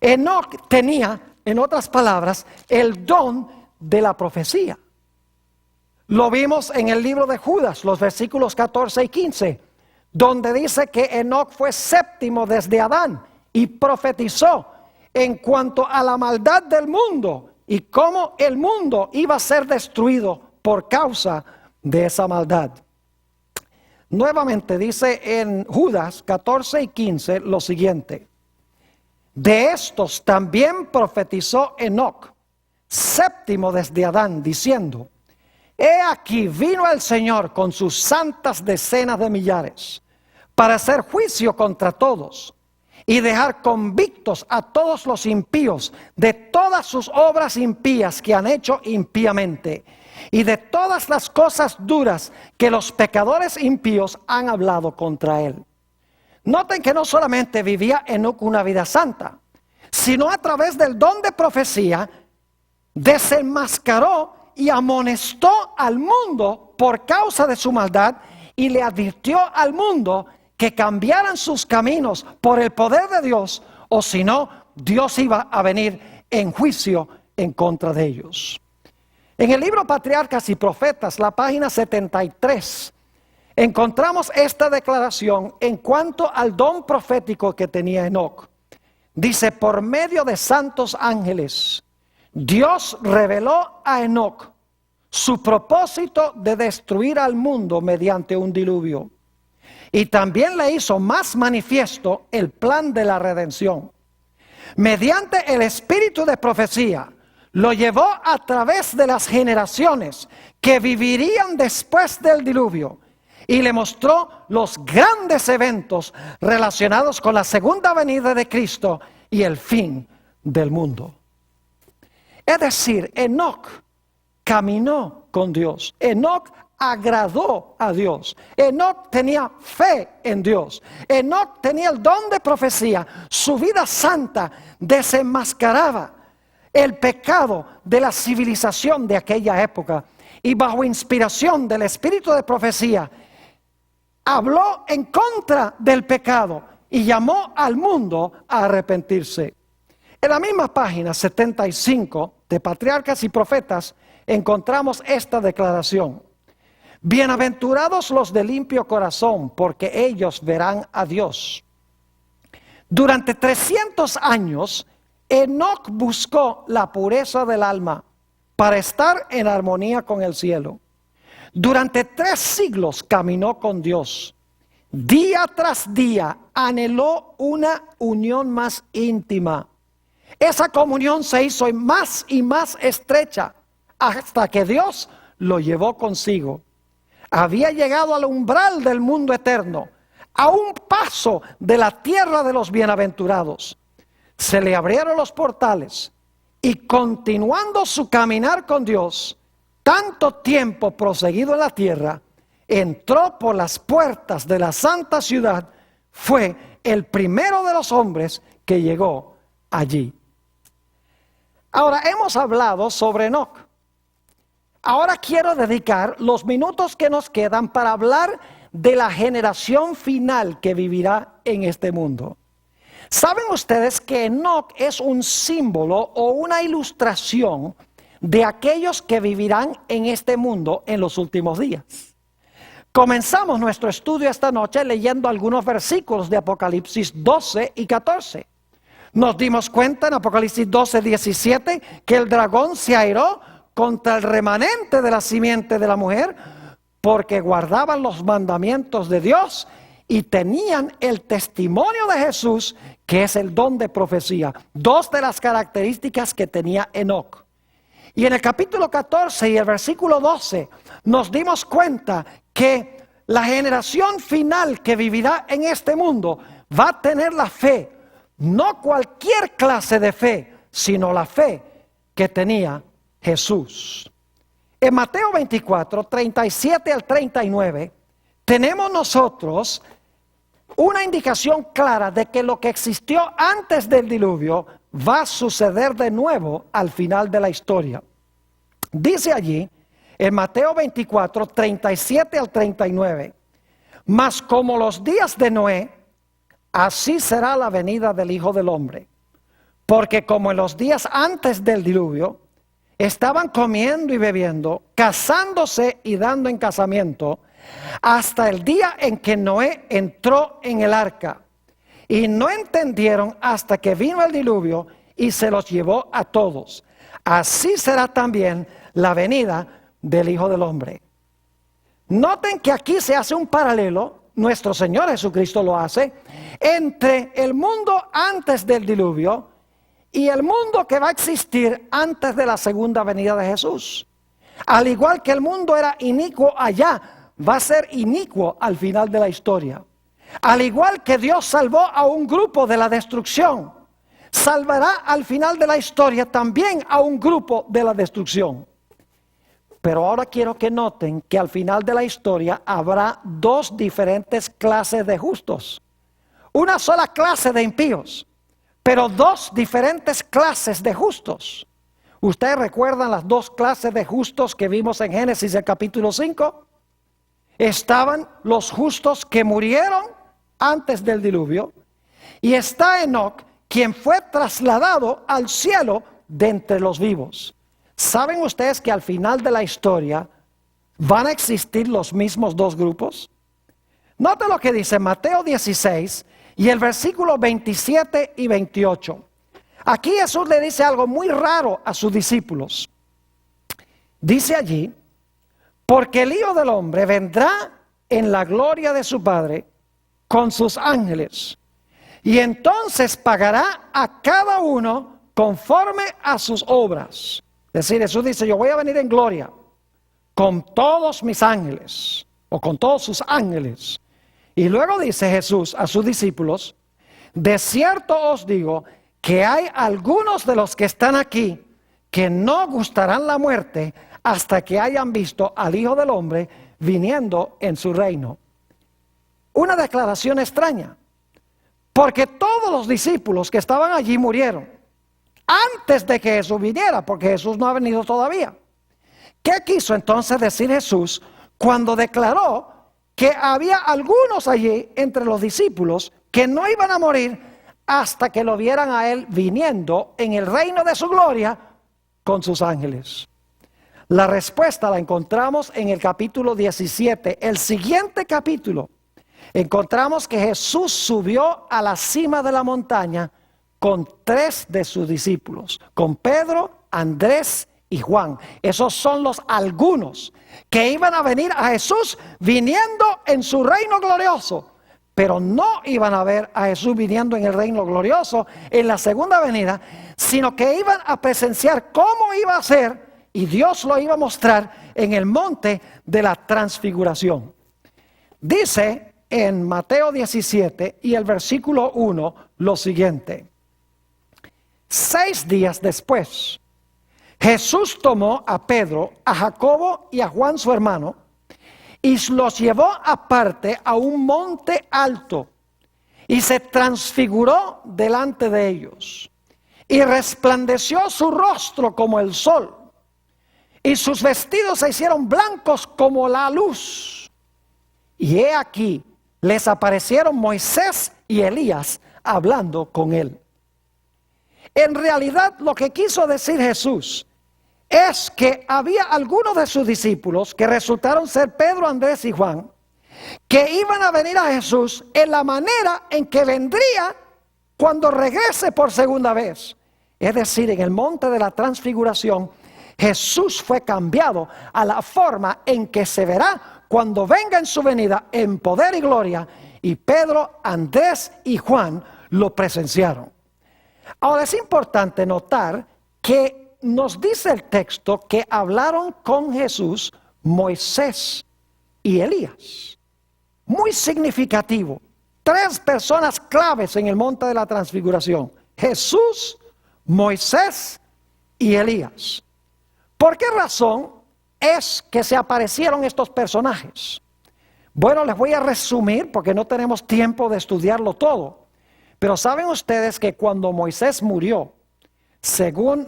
Enoc tenía, en otras palabras, el don de la profecía. Lo vimos en el libro de Judas, los versículos 14 y 15, donde dice que Enoc fue séptimo desde Adán y profetizó en cuanto a la maldad del mundo y cómo el mundo iba a ser destruido por causa de esa maldad. Nuevamente dice en Judas 14 y 15 lo siguiente: de estos también profetizó Enoc, séptimo desde Adán, diciendo: he aquí vino el Señor con sus santas decenas de millares para hacer juicio contra todos y dejar convictos a todos los impíos de todas sus obras impías que han hecho impíamente y de todas las cosas duras que los pecadores impíos han hablado contra él. Noten que no solamente vivía Enoc una vida santa, sino a través del don de profecía desenmascaró y amonestó al mundo por causa de su maldad y le advirtió al mundo que cambiaran sus caminos por el poder de Dios, o si no, Dios iba a venir en juicio en contra de ellos. En el libro Patriarcas y Profetas, la página 73, encontramos esta declaración en cuanto al don profético que tenía Enoc. Dice: por medio de santos ángeles, Dios reveló a Enoc su propósito de destruir al mundo mediante un diluvio. Y también le hizo más manifiesto el plan de la redención. Mediante el espíritu de profecía, lo llevó a través de las generaciones que vivirían después del diluvio. Y le mostró los grandes eventos relacionados con la segunda venida de Cristo y el fin del mundo. Es decir, Enoc caminó con Dios. Enoc agradó a Dios. Enoc tenía fe en Dios. Enoc tenía el don de profecía. Su vida santa desenmascaraba el pecado de la civilización de aquella época. Y bajo inspiración del espíritu de profecía, habló en contra del pecado y llamó al mundo a arrepentirse. En la misma página 75 de Patriarcas y Profetas encontramos esta declaración: bienaventurados los de limpio corazón, porque ellos verán a Dios. Durante 300 años, Enoc buscó la pureza del alma para estar en armonía con el cielo. Durante 3 siglos caminó con Dios. Día tras día anheló una unión más íntima. Esa comunión se hizo más y más estrecha hasta que Dios lo llevó consigo. Había llegado al umbral del mundo eterno, a un paso de la tierra de los bienaventurados. Se le abrieron los portales y, continuando su caminar con Dios, tanto tiempo proseguido en la tierra, entró por las puertas de la santa ciudad. Fue el primero de los hombres que llegó allí. Ahora hemos hablado sobre Enoc. Ahora quiero dedicar los minutos que nos quedan para hablar de la generación final que vivirá en este mundo. ¿Saben ustedes que Enoc es un símbolo o una ilustración de aquellos que vivirán en este mundo en los últimos días? Comenzamos nuestro estudio esta noche leyendo algunos versículos de Apocalipsis 12 y 14. Nos dimos cuenta en Apocalipsis 12, 17 que el dragón se airó contra el remanente de la simiente de la mujer porque guardaban los mandamientos de Dios y tenían el testimonio de Jesús, que es el don de profecía. 2 de las características que tenía Enoc. Y en el capítulo 14 y el versículo 12 nos dimos cuenta que la generación final que vivirá en este mundo va a tener la fe, no cualquier clase de fe, sino la fe que tenía Jesús. En Mateo 24, 37 al 39, tenemos nosotros una indicación clara de que lo que existió antes del diluvio va a suceder de nuevo al final de la historia. Dice allí, en Mateo 24, 37 al 39, mas como los días de Noé, así será la venida del Hijo del Hombre. Porque como en los días antes del diluvio, estaban comiendo y bebiendo, casándose y dando en casamiento, hasta el día en que Noé entró en el arca. Y no entendieron hasta que vino el diluvio y se los llevó a todos. Así será también la venida del Hijo del Hombre. Noten que aquí se hace un paralelo, nuestro Señor Jesucristo lo hace, entre el mundo antes del diluvio y el mundo que va a existir antes de la segunda venida de Jesús. Al igual que el mundo era inicuo allá, va a ser inicuo al final de la historia. Al igual que Dios salvó a un grupo de la destrucción, salvará al final de la historia también a un grupo de la destrucción. Pero ahora quiero que noten que al final de la historia habrá dos diferentes clases de justos. Una sola clase de impíos, pero dos diferentes clases de justos. ¿Ustedes recuerdan las dos clases de justos que vimos en Génesis el capítulo 5? Estaban los justos que murieron antes del diluvio, y está Enoc, quien fue trasladado al cielo de entre los vivos. ¿Saben ustedes que al final de la historia van a existir los mismos dos grupos? Noten lo que dice Mateo 16 y el versículo 27 y 28. Aquí Jesús le dice algo muy raro a sus discípulos. Dice allí: porque el Hijo del Hombre vendrá en la gloria de su Padre con sus ángeles, y entonces pagará a cada uno conforme a sus obras. Es decir, Jesús dice: yo voy a venir en gloria con todos mis ángeles, o con todos sus ángeles. Y luego dice Jesús a sus discípulos: de cierto os digo que hay algunos de los que están aquí que no gustarán la muerte hasta que hayan visto al Hijo del Hombre viniendo en su reino. Una declaración extraña, porque todos los discípulos que estaban allí murieron antes de que Jesús viniera, porque Jesús no ha venido todavía. ¿Qué quiso entonces decir Jesús cuando declaró que había algunos allí entre los discípulos que no iban a morir hasta que lo vieran a Él viniendo en el reino de su gloria con sus ángeles? La respuesta la encontramos en el capítulo 17, el siguiente capítulo. Encontramos que Jesús subió a la cima de la montaña con 3 de sus discípulos, con Pedro, Andrés y Juan. Esos son los algunos que iban a venir a Jesús viniendo en su reino glorioso, pero no iban a ver a Jesús viniendo en el reino glorioso en la segunda venida, sino que iban a presenciar cómo iba a ser, y Dios lo iba a mostrar en el monte de la transfiguración. Dice en Mateo 17 y el versículo 1 lo siguiente: 6 días después, Jesús tomó a Pedro, a Jacobo y a Juan su hermano, y los llevó aparte a un monte alto, y se transfiguró delante de ellos, y resplandeció su rostro como el sol, y sus vestidos se hicieron blancos como la luz. Y he aquí, les aparecieron Moisés y Elías hablando con él. En realidad, lo que quiso decir Jesús es que había algunos de sus discípulos, que resultaron ser Pedro, Andrés y Juan, que iban a venir a Jesús en la manera en que vendría cuando regrese por segunda vez. Es decir, en el monte de la transfiguración, Jesús fue cambiado a la forma en que se verá cuando venga en su venida en poder y gloria, y Pedro, Andrés y Juan lo presenciaron. Ahora es importante notar que nos dice el texto que hablaron con Jesús Moisés y Elías. Muy significativo. 3 personas claves en el monte de la transfiguración: Jesús, Moisés y Elías. ¿Por qué razón es que se aparecieron estos personajes? Bueno, les voy a resumir porque no tenemos tiempo de estudiarlo todo. Pero saben ustedes que cuando Moisés murió, según